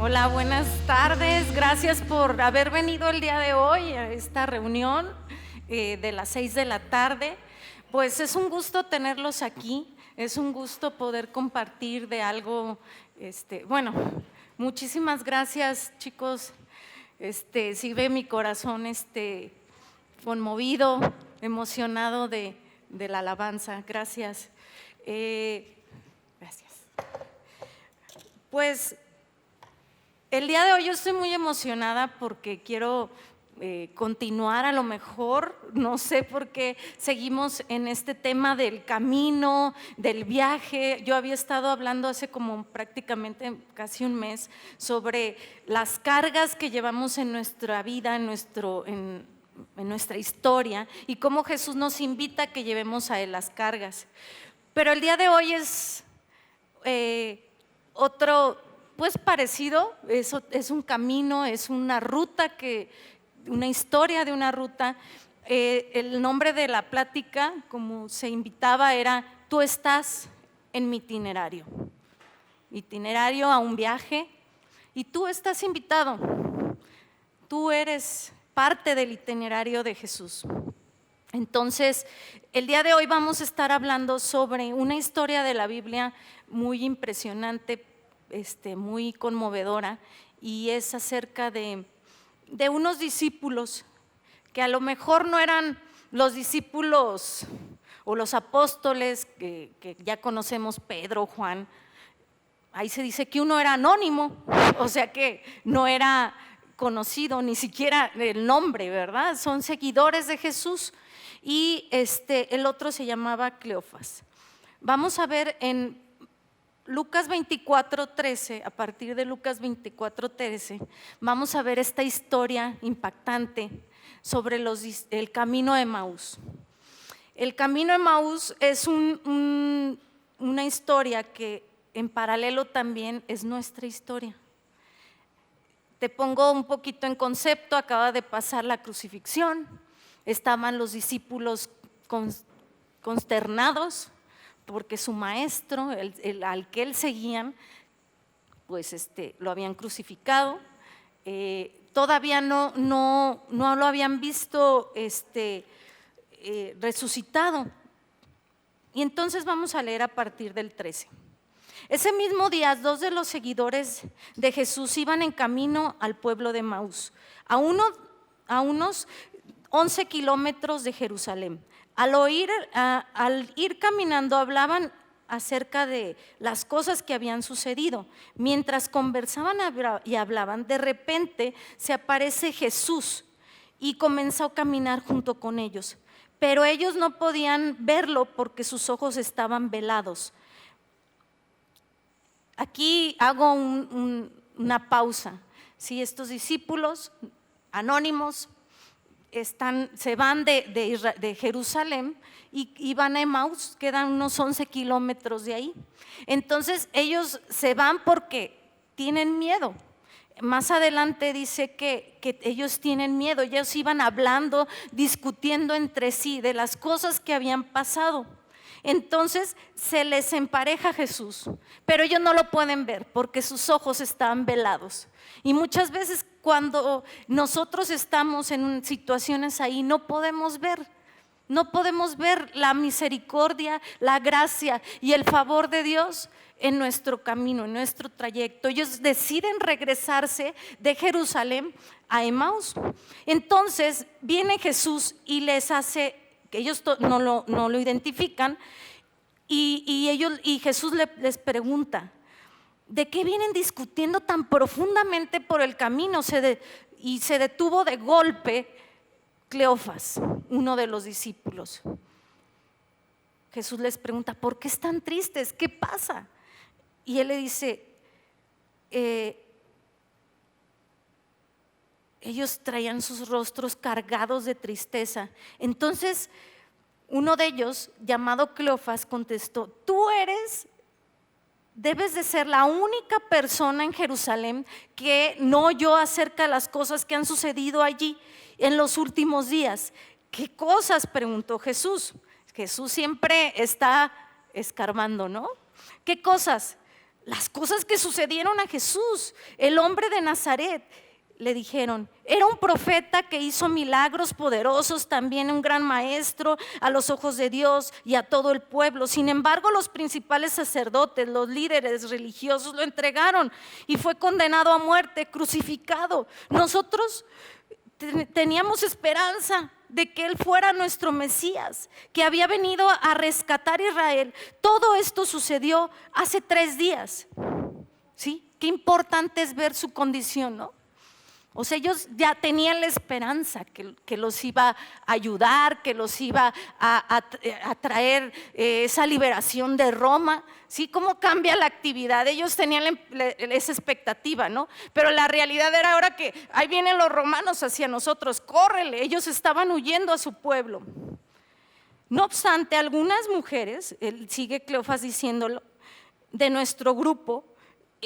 Hola, buenas tardes. Gracias por haber venido el día de hoy a esta reunión de las 6 de la tarde. Pues es un gusto tenerlos aquí, es un gusto poder compartir de algo, muchísimas gracias, chicos. Sí ve mi corazón conmovido, emocionado de la alabanza. Gracias. Gracias. Pues el día de hoy yo estoy muy emocionada porque quiero continuar, a lo mejor, no sé por qué seguimos en este tema del camino, del viaje. Yo había estado hablando hace como prácticamente casi un mes sobre las cargas que llevamos en nuestra vida, en nuestra historia, y cómo Jesús nos invita a que llevemos a Él las cargas. Pero el día de hoy es otro, pues parecido, es un camino, es una ruta, una historia de una ruta. El nombre de la plática, como se invitaba, era Tú estás en mi itinerario a un viaje, y tú estás invitado, tú eres parte del itinerario de Jesús. Entonces, el día de hoy vamos a estar hablando sobre una historia de la Biblia muy impresionante, muy conmovedora, y es acerca de unos discípulos que a lo mejor no eran los discípulos o los apóstoles que ya conocemos, Pedro, Juan. Ahí se dice que uno era anónimo, o sea que no era conocido ni siquiera el nombre, ¿verdad? Son seguidores de Jesús. Y el otro se llamaba Cleofas. Vamos a ver en Lucas 24:13, a partir de Lucas 24:13, vamos a ver esta historia impactante sobre el camino de Emaús. El camino de Emaús es una historia que en paralelo también es nuestra historia. Te pongo un poquito en concepto. Acaba de pasar la crucifixión. Estaban los discípulos consternados porque su maestro, al que él seguían, pues lo habían crucificado. Todavía no lo habían visto resucitado. Y entonces vamos a leer a partir del 13. Ese mismo día, dos de los seguidores de Jesús iban en camino al pueblo de Emaús, a unos 11 kilómetros de Jerusalén. Al ir caminando hablaban acerca de las cosas que habían sucedido. Mientras conversaban y hablaban, de repente se aparece Jesús y comenzó a caminar junto con ellos. Pero ellos no podían verlo porque sus ojos estaban velados. Aquí hago una pausa. Si estos discípulos anónimos se van de Jerusalén y van a Emaús, quedan unos 11 kilómetros de ahí. Entonces ellos se van porque tienen miedo. Más adelante dice que ellos tienen miedo. Ellos iban hablando, discutiendo entre sí de las cosas que habían pasado. Entonces se les empareja Jesús, pero ellos no lo pueden ver porque sus ojos están velados. Y muchas veces cuando nosotros estamos en situaciones ahí, no podemos ver la misericordia, la gracia y el favor de Dios en nuestro camino, en nuestro trayecto. Ellos deciden regresarse de Jerusalén a Emaús. Entonces viene Jesús y les hace, que ellos no lo identifican, y Jesús les pregunta: ¿de qué vienen discutiendo tan profundamente por el camino? Y se detuvo de golpe Cleofas, uno de los discípulos. Jesús les pregunta: ¿por qué están tristes? ¿Qué pasa? Y él le dice: ellos traían sus rostros cargados de tristeza. Entonces uno de ellos, llamado Cleofas, contestó: tú debes de ser la única persona en Jerusalén que no oyó acerca de las cosas que han sucedido allí en los últimos días. ¿Qué cosas?, preguntó Jesús. Jesús siempre está escarbando, ¿no? ¿Qué cosas? las cosas que sucedieron a Jesús, el hombre de Nazaret. Le dijeron, era un profeta que hizo milagros poderosos, también un gran maestro a los ojos de Dios y a todo el pueblo. Sin embargo, los principales sacerdotes, los líderes religiosos lo entregaron y fue condenado a muerte, crucificado. Nosotros teníamos esperanza de que Él fuera nuestro Mesías, que había venido a rescatar a Israel. Todo esto sucedió hace 3 días. ¿Sí? Qué importante es ver su condición, ¿no? O sea, ellos ya tenían la esperanza que los iba a ayudar, que los iba a traer esa liberación de Roma. ¿Sí? ¿Cómo cambia la actividad? Ellos tenían esa expectativa, ¿no? Pero la realidad era ahora que ahí vienen los romanos hacia nosotros, córrele. Ellos estaban huyendo a su pueblo. No obstante, algunas mujeres, sigue Cleofas diciéndolo, de nuestro grupo,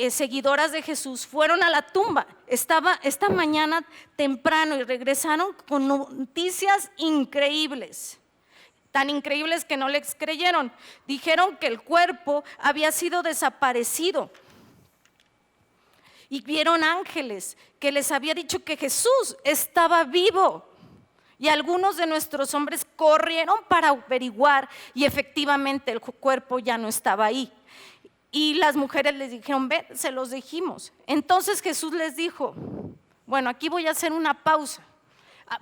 seguidoras de Jesús, fueron a la tumba esta mañana temprano y regresaron con noticias increíbles, tan increíbles que no les creyeron. Dijeron que el cuerpo había sido desaparecido y vieron ángeles que les había dicho que Jesús estaba vivo. Y algunos de nuestros hombres corrieron para averiguar y efectivamente el cuerpo ya no estaba ahí. Y las mujeres les dijeron, ven, se los dijimos. Entonces Jesús les dijo, bueno, aquí voy a hacer una pausa.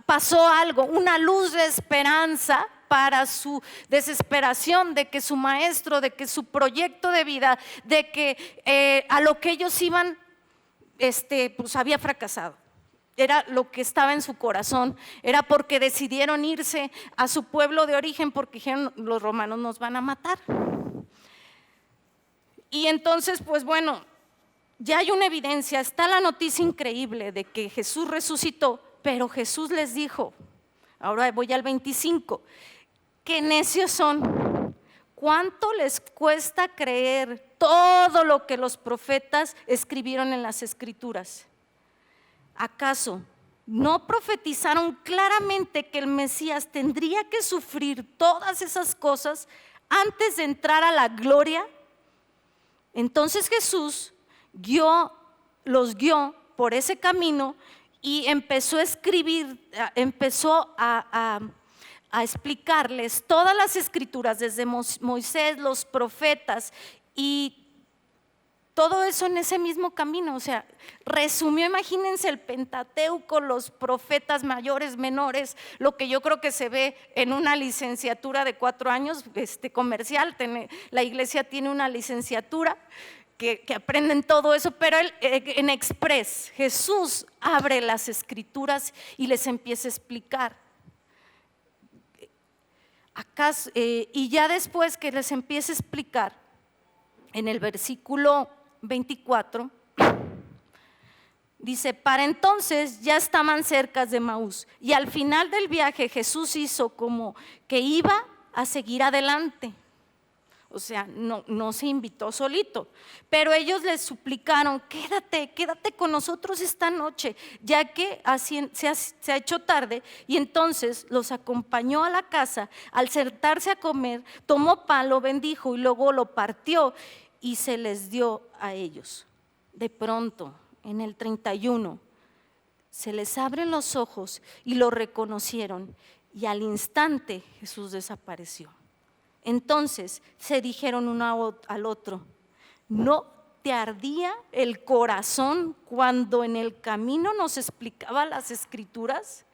Pasó algo, una luz de esperanza para su desesperación de que su maestro, de que su proyecto de vida, de que a lo que ellos iban, pues había fracasado. Era lo que estaba en su corazón, era porque decidieron irse a su pueblo de origen porque dijeron, los romanos nos van a matar. Y entonces, pues bueno, ya hay una evidencia, está la noticia increíble de que Jesús resucitó, pero Jesús les dijo, ahora voy al 25, qué necios son, cuánto les cuesta creer todo lo que los profetas escribieron en las Escrituras. ¿Acaso no profetizaron claramente que el Mesías tendría que sufrir todas esas cosas antes de entrar a la gloria? Entonces Jesús los guió por ese camino y empezó a escribir, empezó a explicarles todas las escrituras, desde Moisés, los profetas y todo eso en ese mismo camino. O sea, resumió, imagínense el Pentateuco, los profetas mayores, menores, lo que yo creo que se ve en una licenciatura de 4 años comercial. La iglesia tiene una licenciatura que aprenden todo eso, pero en Express Jesús abre las escrituras y les empieza a explicar. Y ya después que les empieza a explicar, en el versículo 24, dice, para entonces ya estaban cerca de Emaús y al final del viaje Jesús hizo como que iba a seguir adelante. O sea, no se invitó solito, pero ellos le suplicaron, quédate con nosotros esta noche, ya que se ha hecho tarde. Y entonces los acompañó a la casa. Al sentarse a comer, tomó pan, lo bendijo y luego lo partió y se les dio a ellos. De pronto, en el 31, se les abren los ojos y lo reconocieron y al instante Jesús desapareció. Entonces se dijeron uno al otro, ¿no te ardía el corazón cuando en el camino nos explicaba las Escrituras?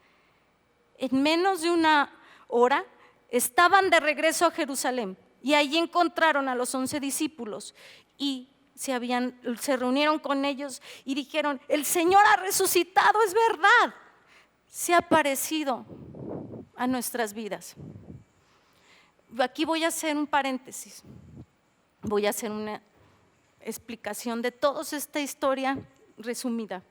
En menos de 1 hora estaban de regreso a Jerusalén y allí encontraron a los 11 discípulos y se reunieron con ellos y dijeron, el Señor ha resucitado, es verdad, se ha aparecido a nuestras vidas. Aquí voy a hacer un paréntesis, voy a hacer una explicación de toda esta historia resumida.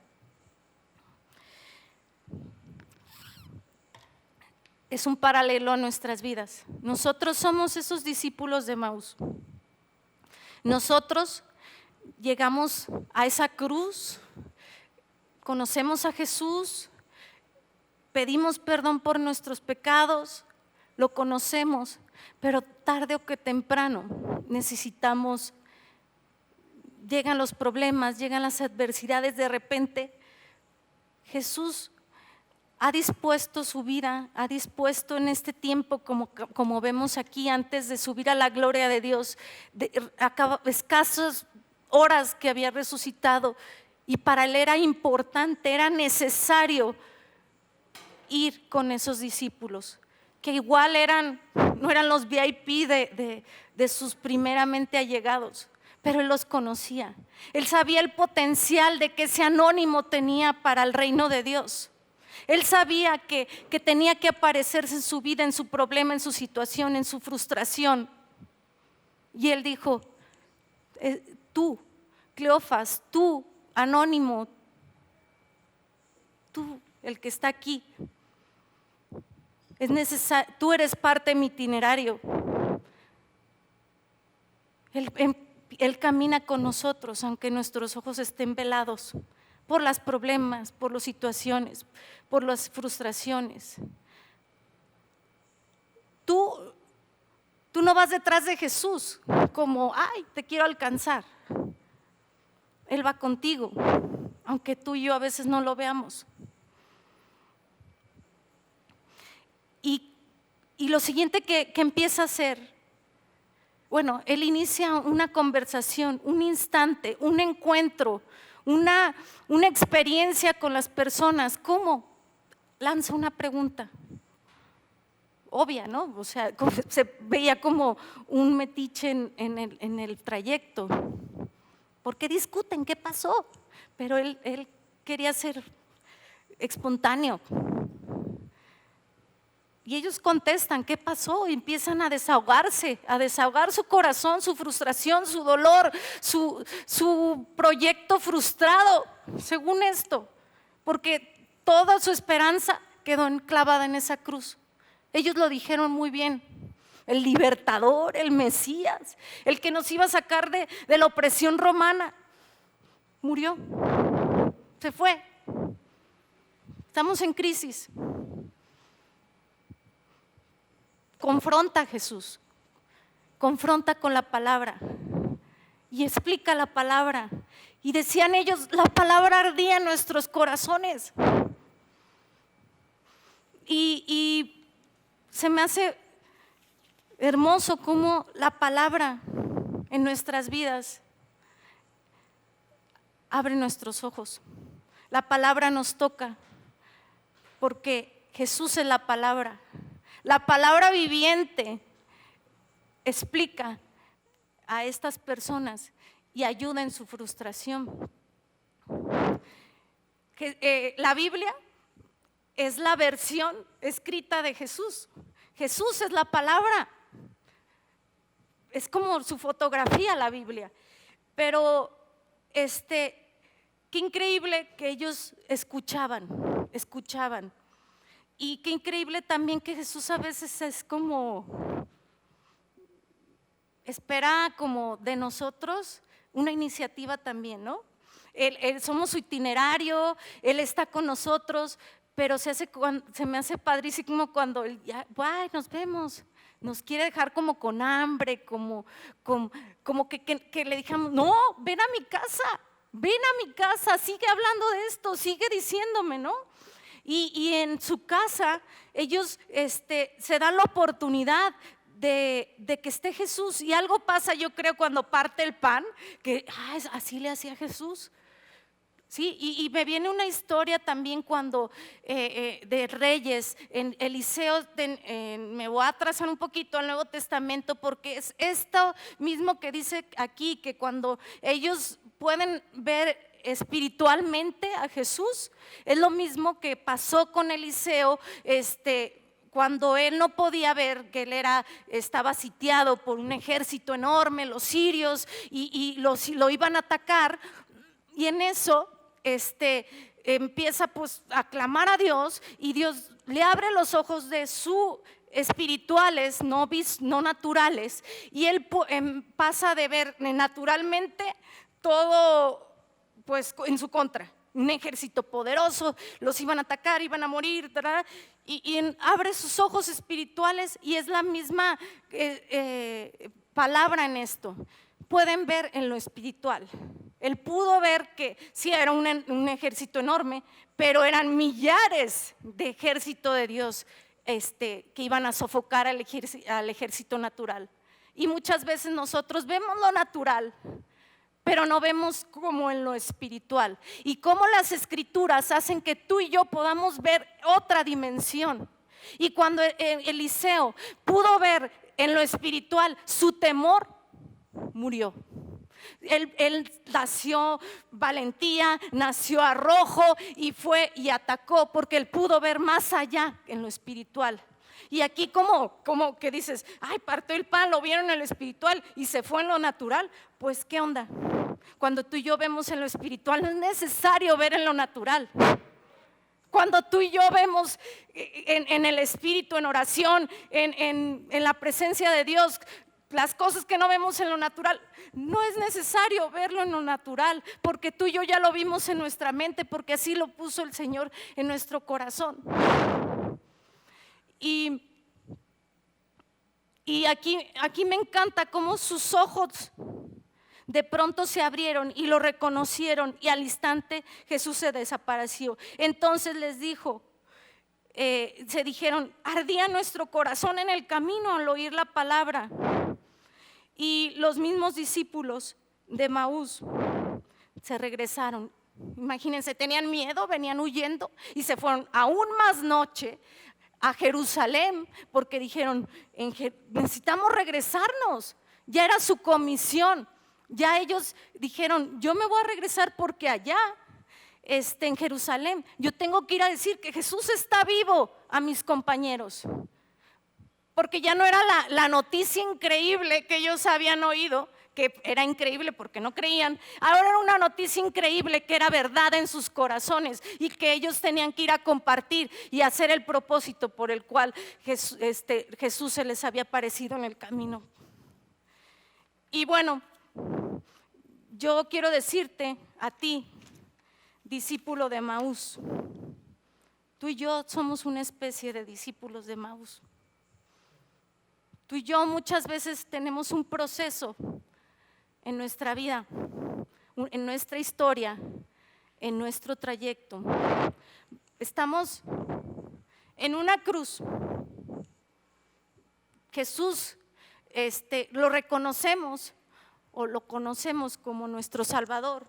Es un paralelo a nuestras vidas. Nosotros somos esos discípulos de Emaús. Nosotros llegamos a esa cruz, conocemos a Jesús, pedimos perdón por nuestros pecados, lo conocemos, pero tarde o que temprano necesitamos llegan los problemas, llegan las adversidades, de repente Jesús ha dispuesto su vida, ha dispuesto en este tiempo, como vemos aquí, antes de subir a la gloria de Dios, escasas horas que había resucitado, y para él era importante, era necesario ir con esos discípulos, que igual no eran los VIP de sus primeramente allegados, pero él los conocía. Él sabía el potencial de que ese anónimo tenía para el reino de Dios. Él sabía que tenía que aparecerse en su vida, en su problema, en su situación, en su frustración. Y él dijo: tú, Cleofas, tú, anónimo, tú, el que está aquí, es necesario, tú eres parte de mi itinerario. Él camina con nosotros, aunque nuestros ojos estén velados por los problemas, por las situaciones, por las frustraciones. Tú no vas detrás de Jesús como, ay, te quiero alcanzar. Él va contigo, aunque tú y yo a veces no lo veamos. Y lo siguiente que empieza a hacer, bueno, él inicia una conversación, un instante, un encuentro, una experiencia con las personas. ¿Cómo? Lanza una pregunta obvia, ¿no? O sea, se veía como un metiche en el trayecto. ¿Por qué discuten? ¿Qué pasó? Pero él quería ser espontáneo. Y ellos contestan: ¿qué pasó? Y empiezan a desahogarse, a desahogar su corazón, su frustración, su dolor, su proyecto frustrado, según esto, porque toda su esperanza quedó clavada en esa cruz. Ellos lo dijeron muy bien: el libertador, el Mesías, el que nos iba a sacar de la opresión romana, murió, se fue. Estamos en crisis. Confronta a Jesús, confronta con la palabra y explica la palabra. Y decían ellos: la palabra ardía en nuestros corazones. Y se me hace hermoso cómo la palabra en nuestras vidas abre nuestros ojos. La palabra nos toca porque Jesús es la palabra. La palabra viviente explica a estas personas y ayuda en su frustración. La Biblia es la versión escrita de Jesús. Jesús es la palabra. Es como su fotografía la Biblia. Pero qué increíble que ellos escuchaban. Y qué increíble también que Jesús a veces es como, espera como de nosotros una iniciativa también, ¿no? Él somos su itinerario, Él está con nosotros, pero se me hace padrísimo cuando Él ya, ¡ay, nos vemos! Nos quiere dejar como con hambre, como que le dijamos: no, ven a mi casa, sigue hablando de esto, sigue diciéndome, ¿no? Y en su casa ellos se dan la oportunidad de que esté Jesús. Y algo pasa, yo creo, cuando parte el pan, que así le hacía Jesús. Sí, y me viene una historia también cuando de Reyes, en Eliseo, me voy a atrasar un poquito al Nuevo Testamento, porque es esto mismo que dice aquí, que cuando ellos pueden ver espiritualmente a Jesús, es lo mismo que pasó con Eliseo, cuando él no podía ver, que él estaba sitiado por un ejército enorme, los sirios, y lo iban a atacar, y en eso empieza pues a clamar a Dios, y Dios le abre los ojos de su espirituales, no naturales, y él pasa de ver naturalmente todo pues en su contra, un ejército poderoso, los iban a atacar, iban a morir, y abre sus ojos espirituales, y es la misma palabra en esto. pueden ver en lo espiritual. Él pudo ver que sí era un ejército enorme, pero eran millares de ejército de Dios que iban a sofocar al ejército natural. Y muchas veces nosotros vemos lo natural, pero no vemos como en lo espiritual. Y cómo las escrituras hacen que tú y yo podamos ver otra dimensión. Y cuando Eliseo pudo ver en lo espiritual su temor, murió. Él nació valentía, nació arrojo y fue y atacó porque él pudo ver más allá en lo espiritual. Y aquí como que dices, ay, partió el pan, lo vieron en lo espiritual y se fue en lo natural. Pues ¿qué onda? Cuando tú y yo vemos en lo espiritual no es necesario ver en lo natural. Cuando tú y yo vemos en el espíritu, en oración, en la presencia de Dios, las cosas que no vemos en lo natural, no es necesario verlo en lo natural, porque tú y yo ya lo vimos en nuestra mente, porque así lo puso el Señor en nuestro corazón. Y aquí me encanta cómo sus ojos de pronto se abrieron y lo reconocieron, y al instante Jesús se desapareció. Entonces les dijo, se dijeron, ardía nuestro corazón en el camino al oír la palabra. Y los mismos discípulos de Maús se regresaron. Imagínense, tenían miedo, venían huyendo y se fueron aún más noche a Jerusalén, porque dijeron, necesitamos regresarnos. Ya era su comisión. Ya ellos dijeron, yo me voy a regresar porque allá en Jerusalén yo tengo que ir a decir que Jesús está vivo a mis compañeros. Porque ya no era la noticia increíble que ellos habían oído, que era increíble porque no creían. Ahora era una noticia increíble que era verdad en sus corazones y que ellos tenían que ir a compartir y hacer el propósito por el cual Jesús se les había aparecido en el camino. Y bueno, yo quiero decirte a ti, discípulo de Maús, tú y yo somos una especie de discípulos de Maús. Tú y yo muchas veces tenemos un proceso en nuestra vida, en nuestra historia, en nuestro trayecto. Estamos en una cruz. Jesús lo reconocemos o lo conocemos como nuestro Salvador.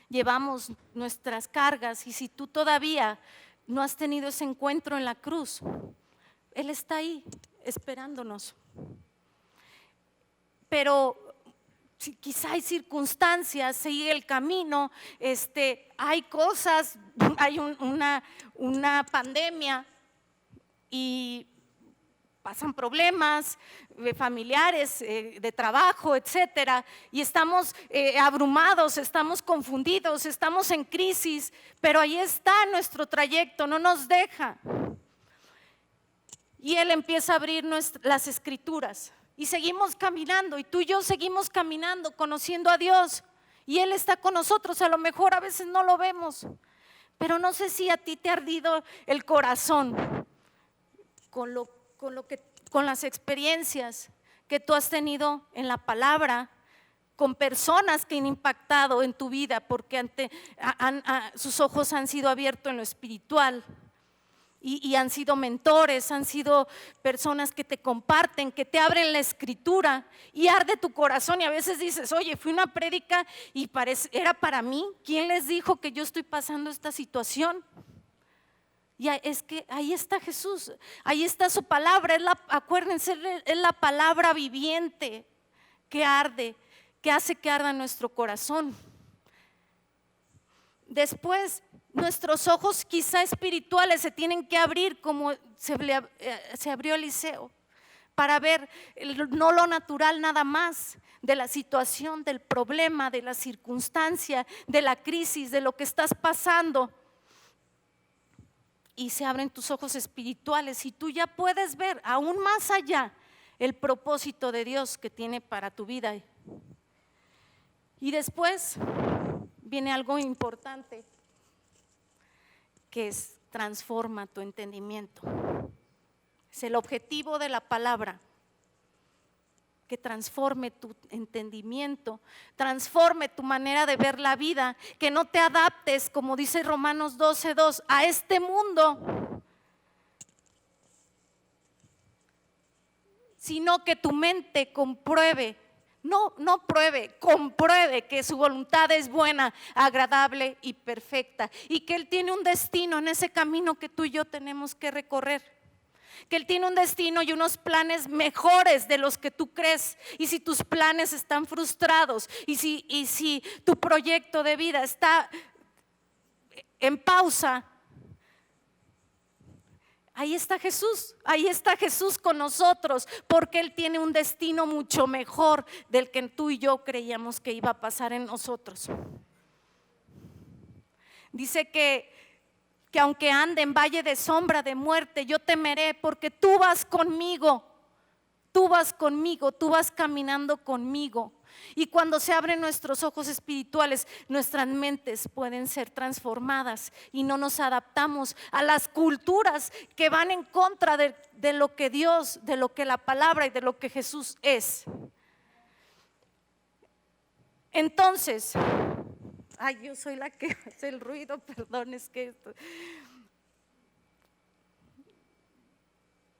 Llevamos nuestras cargas, y si tú todavía no has tenido ese encuentro en la cruz, Él está ahí esperándonos. Pero quizá hay circunstancias, sigue el camino, hay cosas, hay una pandemia y pasan problemas familiares, de trabajo, etcétera, y estamos abrumados, estamos confundidos, estamos en crisis, pero ahí está nuestro trayecto, no nos deja. Y Él empieza a abrir las escrituras y seguimos caminando, y tú y yo seguimos caminando, conociendo a Dios, y Él está con nosotros. A lo mejor a veces no lo vemos, pero no sé si a ti te ha ardido el corazón con las experiencias que tú has tenido en la palabra, con personas que han impactado en tu vida porque sus ojos han sido abiertos en lo espiritual. Y han sido mentores, han sido personas que te comparten, que te abren la escritura, y arde tu corazón. Y a veces dices, oye, fui a una prédica y era para mí. ¿Quién les dijo que yo estoy pasando esta situación? Y es que ahí está Jesús, ahí está su palabra. Acuérdense, es la palabra viviente que arde, que hace que arda nuestro corazón. Después, nuestros ojos quizá espirituales se tienen que abrir, como se abrió Eliseo, para ver no lo natural nada más, de la situación, del problema, de la circunstancia, de la crisis, de lo que estás pasando. Y se abren tus ojos espirituales y tú ya puedes ver aún más allá el propósito de Dios que tiene para tu vida. Y después viene algo importante, que es transforma tu entendimiento. Es el objetivo de la palabra, que transforme tu entendimiento, transforme tu manera de ver la vida, que no te adaptes, como dice Romanos 12:2, a este mundo, sino que tu mente compruebe, no pruebe, compruebe que su voluntad es buena, agradable y perfecta, y que Él tiene un destino en ese camino que tú y yo tenemos que recorrer. Que Él tiene un destino y unos planes mejores de los que tú crees. Y si tus planes están frustrados, y si tu proyecto de vida está en pausa, ahí está Jesús con nosotros, porque Él tiene un destino mucho mejor del que tú y yo creíamos que iba a pasar en nosotros. Dice que aunque ande en valle de sombra de muerte, yo temeré, porque tú vas conmigo, tú vas caminando conmigo. Y cuando se abren nuestros ojos espirituales, nuestras mentes pueden ser transformadas y no nos adaptamos a las culturas que van en contra de lo que Dios, de lo que la palabra y de lo que Jesús es. Entonces, yo soy la que hace el ruido, perdón, es que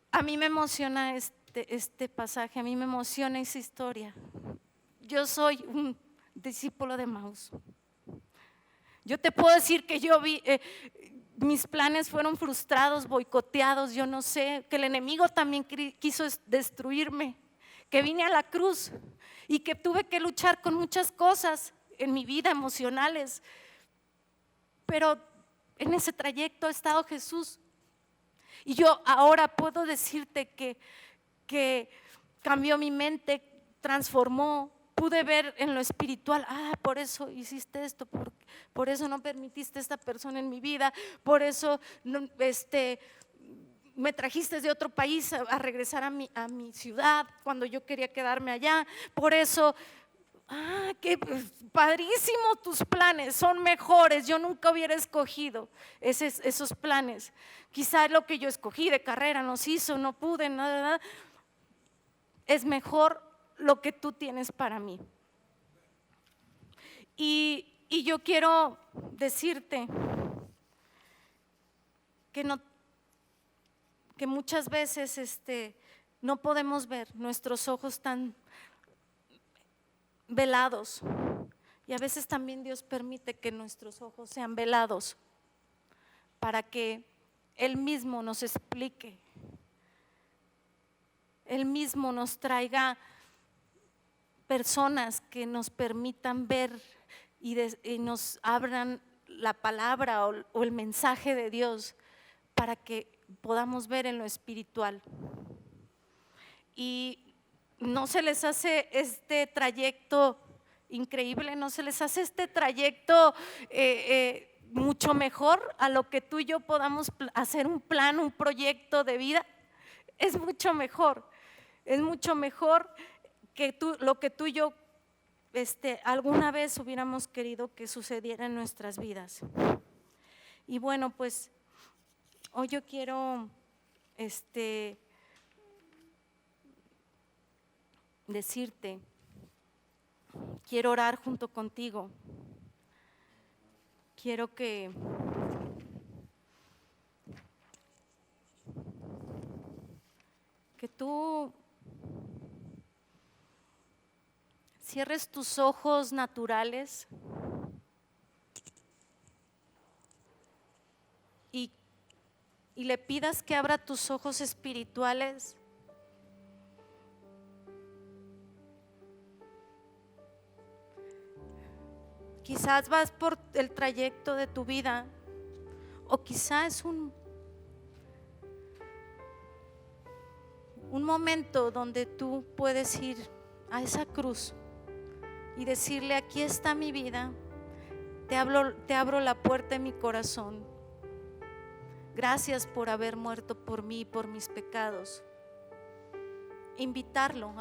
a mí me emociona este pasaje, a mí me emociona esa historia. Yo soy un discípulo de Emaús. Yo te puedo decir que yo vi, mis planes fueron frustrados, boicoteados, yo no sé, que el enemigo también quiso destruirme, que vine a la cruz y que tuve que luchar con muchas cosas en mi vida, emocionales, pero en ese trayecto ha estado Jesús. Y yo ahora puedo decirte que cambió mi mente, transformó, pude ver en lo espiritual, por eso hiciste esto, por eso no permitiste a esta persona en mi vida, por eso me trajiste de otro país a regresar a mi ciudad cuando yo quería quedarme allá, por eso. Qué padrísimo, tus planes son mejores. Yo nunca hubiera escogido esos planes. Quizás lo que yo escogí de carrera no se hizo, no pude, nada. Es mejor lo que tú tienes para mí. Y yo quiero decirte que muchas veces no podemos ver, nuestros ojos están velados, y a veces también Dios permite que nuestros ojos sean velados para que Él mismo nos explique, Él mismo nos traiga personas que nos permitan ver y nos abran la palabra o el mensaje de Dios para que podamos ver en lo espiritual. Y ¿no se les hace este trayecto increíble? ¿No se les hace este trayecto mucho mejor a lo que tú y yo podamos hacer un plan, un proyecto de vida? Es mucho mejor que lo que tú y yo alguna vez hubiéramos querido que sucediera en nuestras vidas. Y bueno, pues hoy yo quiero decirte, quiero orar junto contigo, quiero que tú cierres tus ojos naturales y le pidas que abra tus ojos espirituales. Quizás vas por el trayecto de tu vida, o quizás es un momento donde tú puedes ir a esa cruz y decirle: aquí está mi vida, te abro la puerta de mi corazón. Gracias por haber muerto por mí y por mis pecados. Invitarlo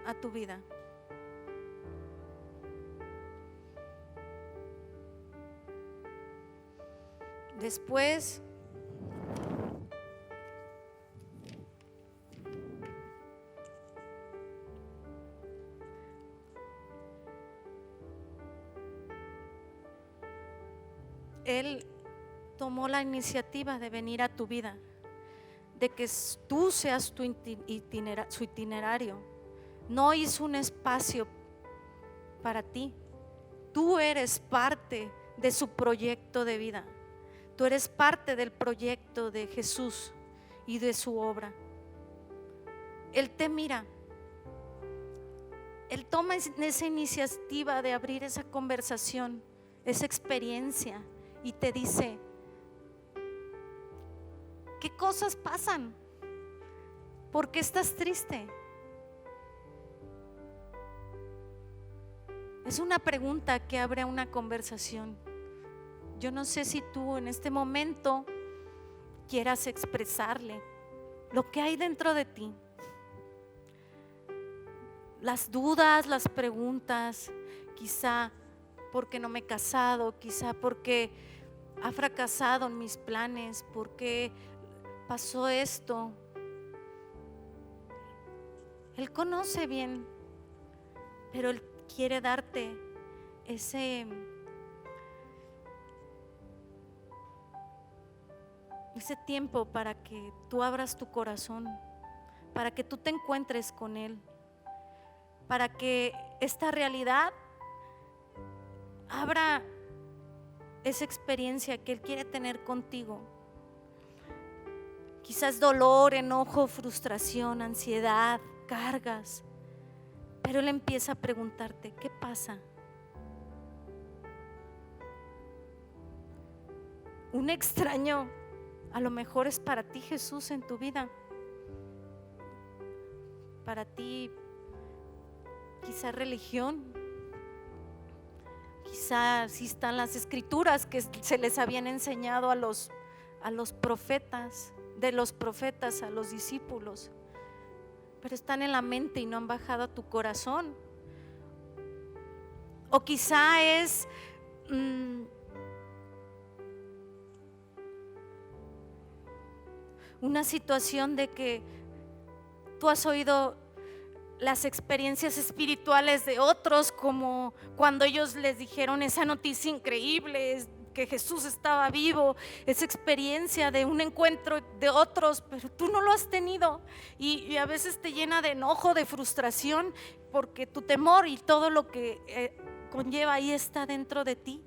a tu vida. Después Él tomó la iniciativa de venir a tu vida, de que tú seas su itinerario. No hizo un espacio para ti. Tú eres parte de su proyecto de vida. Tú eres parte del proyecto de Jesús y de su obra. Él te mira. Él toma esa iniciativa de abrir esa conversación, esa experiencia, y te dice: ¿qué cosas pasan? ¿Por qué estás triste? Es una pregunta que abre una conversación. Yo no sé si tú en este momento quieras expresarle lo que hay dentro de ti. Las dudas, las preguntas, quizá porque no me he casado, quizá porque ha fracasado en mis planes, porque pasó esto. Él conoce bien, pero Él quiere darte ese tiempo para que tú abras tu corazón, para que tú te encuentres con Él, para que esta realidad abra esa experiencia que Él quiere tener contigo. Quizás dolor, enojo, frustración, ansiedad, cargas, pero Él empieza a preguntarte: ¿qué pasa? Un extraño a lo mejor es para ti Jesús en tu vida. Para ti quizá religión, quizá si están las escrituras que se les habían enseñado a los profetas, de los profetas a los discípulos, pero están en la mente y no han bajado a tu corazón. O quizá es una situación de que tú has oído las experiencias espirituales de otros, como cuando ellos les dijeron esa noticia increíble que Jesús estaba vivo, esa experiencia de un encuentro de otros, pero tú no lo has tenido, y a veces te llena de enojo, de frustración, porque tu temor y todo lo que conlleva ahí está dentro de ti.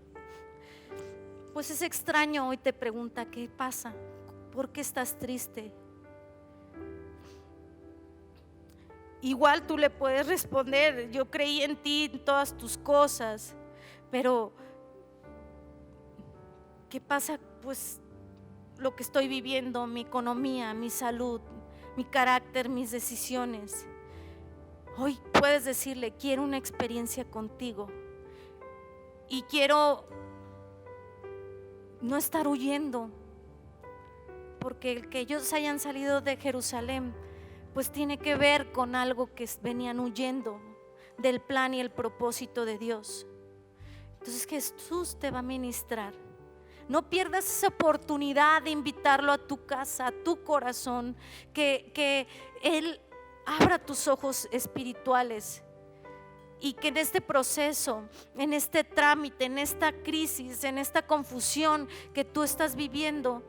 Pues es extraño hoy te pregunta: ¿qué pasa? ¿Por qué estás triste? Igual tú le puedes responder: yo creí en ti, en todas tus cosas, pero ¿qué pasa? Pues lo que estoy viviendo, mi economía, mi salud, mi carácter, mis decisiones. Hoy puedes decirle: quiero una experiencia contigo y quiero no estar huyendo, porque el que ellos hayan salido de Jerusalén pues tiene que ver con algo que venían huyendo del plan y el propósito de Dios. Entonces Jesús te va a ministrar. No pierdas esa oportunidad de invitarlo a tu casa, a tu corazón, que Él abra tus ojos espirituales, y que en este proceso, en este trámite, en esta crisis, en esta confusión que tú estás viviendo,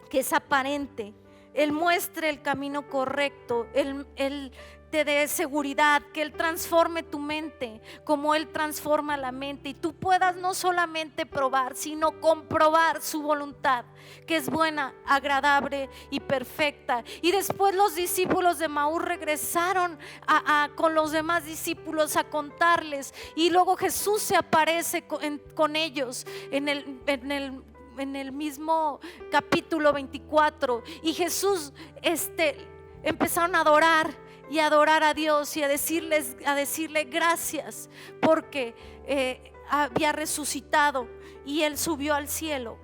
que es aparente, Él muestre el camino correcto, Él te dé seguridad, que Él transforme tu mente como Él transforma la mente, y tú puedas no solamente probar, sino comprobar su voluntad, que es buena, agradable y perfecta. Y después los discípulos de Emaús regresaron con los demás discípulos a contarles, y luego Jesús se aparece con ellos en el mismo capítulo 24, y Jesús empezaron a adorar y a adorar a Dios y a decirle gracias, porque había resucitado y Él subió al cielo.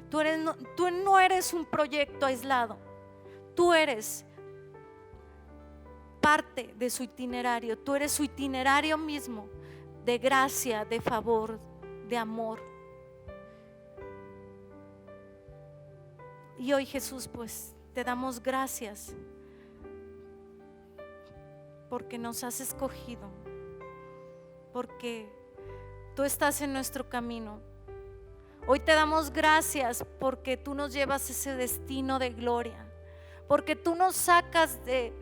Tú no eres un proyecto aislado, tú eres parte de su itinerario, tú eres su itinerario mismo de gracia, de favor, de amor. Y hoy, Jesús, pues te damos gracias porque nos has escogido, porque Tú estás en nuestro camino. Hoy te damos gracias porque tú nos llevas ese destino de gloria, porque tú nos sacas de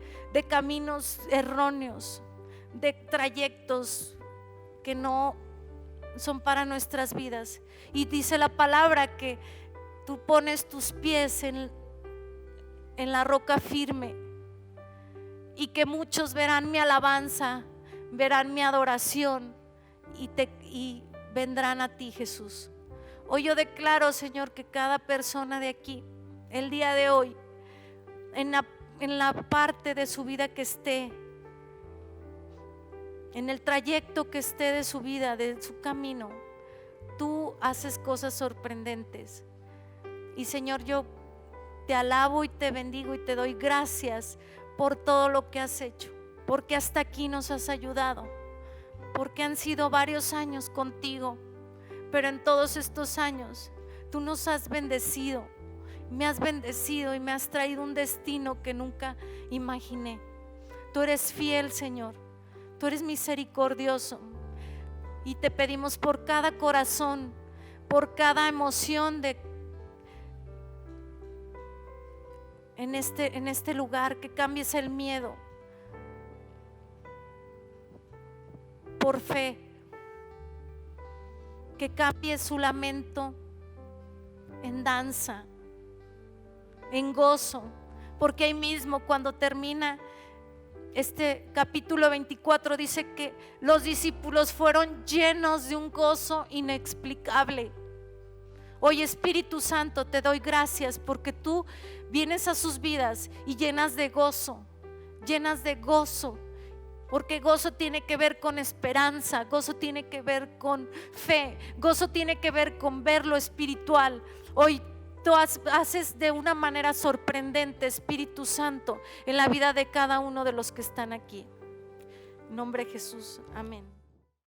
caminos erróneos, de trayectos que no son para nuestras vidas. Y dice la palabra que tú pones tus pies en la roca firme, y que muchos verán mi alabanza, verán mi adoración y vendrán a ti, Jesús. Hoy yo declaro, Señor, que cada persona de aquí, el día de hoy, en la parte de su vida que esté, en el trayecto que esté de su vida, de su camino, tú haces cosas sorprendentes. Y Señor, yo te alabo y te bendigo y te doy gracias por todo lo que has hecho, porque hasta aquí nos has ayudado, porque han sido varios años contigo, pero en todos estos años tú nos has bendecido, me has bendecido y me has traído un destino que nunca imaginé. Tú eres fiel, Señor, tú eres misericordioso, y te pedimos por cada corazón, por cada emoción en este lugar, que cambies el miedo por fe, que cambie su lamento en danza, en gozo, porque ahí mismo cuando termina este capítulo 24 dice que los discípulos fueron llenos de un gozo inexplicable. Hoy, Espíritu Santo, te doy gracias porque tú vienes a sus vidas y llenas de gozo, porque gozo tiene que ver con esperanza, gozo tiene que ver con fe, gozo tiene que ver con ver lo espiritual. Hoy tú haces de una manera sorprendente, Espíritu Santo, en la vida de cada uno de los que están aquí. En nombre de Jesús, amén.